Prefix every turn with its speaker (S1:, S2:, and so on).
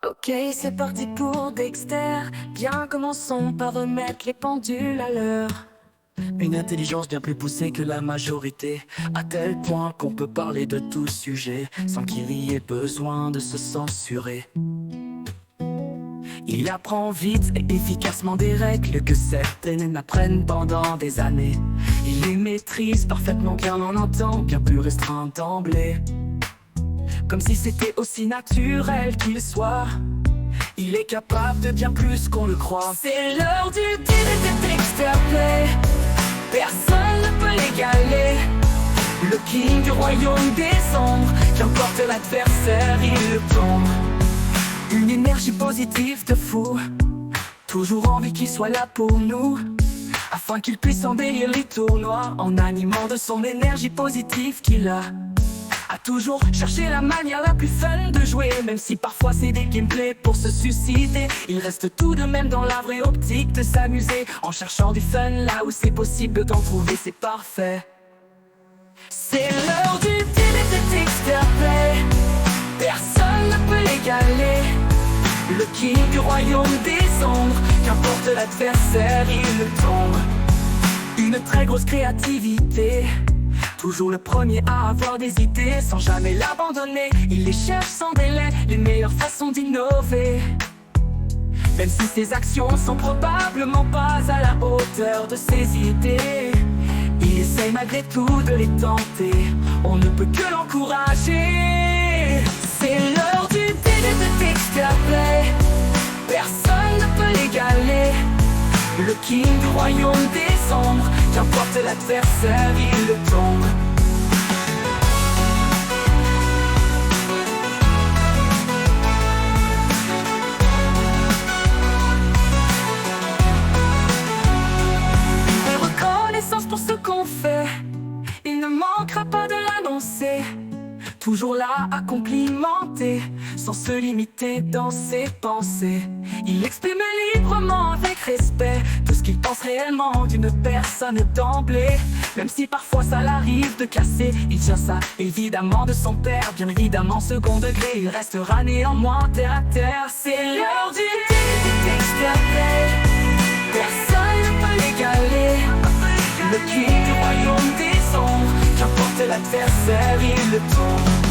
S1: Ok, c'est parti pour Dexter. Bien, commençons par remettre les pendules à l'heure. Une intelligence bien plus poussée que la majorité, à tel point qu'on peut parler de tout sujet sans qu'il y ait besoin de se censurer. Il apprend vite et efficacement des règles que certaines apprennent pendant des années. Il les maîtrise parfaitement car on entend bien plus restreint d'emblée. Comme si c'était aussi naturel qu'il soit. Il est capable de bien plus qu'on le croit. C'est l'heure du Dexter Play. Personne ne peut l'égaler. Le king du royaume des ombres. Qu'importe l'adversaire, il le plombe. Une énergie positive de fou. Toujours envie qu'il soit là pour nous, afin qu'il puisse embellir les tournois, en animant de son énergie positive qu'il a toujours cherché la manière la plus fun de jouer. Même si parfois c'est des gameplays pour se susciter, il reste tout de même dans la vraie optique de s'amuser, en cherchant du fun là où c'est possible d'en trouver, c'est parfait. C'est l'heure du Dexter Play. Personne ne peut l'égaler. Le king du royaume des ombres. Qu'importe l'adversaire, il le tombe. Une très grosse créativité. Toujours le premier à avoir des idées, sans jamais l'abandonner. Il les cherche sans délai, les meilleures façons d'innover. Même si ses actions sont probablement pas à la hauteur de ses idées, il essaye malgré tout de les tenter. On ne peut que l'encourager. C'est l'heure du Dexter Play. Personne ne peut l'égaler. Le king du royaume des ombres. Qu'importe l'adversaire, il le tombe. Une reconnaissance pour ce qu'on fait. Il ne manquera pas de l'annoncer. Toujours là à complimenter, sans se limiter dans ses pensées. Il exprime librement avec respect tout ce qu'il pense réellement d'une personne d'emblée. Même si parfois ça l'arrive de casser, il tient ça évidemment de son père. Bien évidemment second degré, il restera néanmoins terre à terre. C'est l'heure du Dexter Play. Personne ne peut l'égaler. Le king du royaume des ombres. Qu'importe l'adversaire, il le tombe.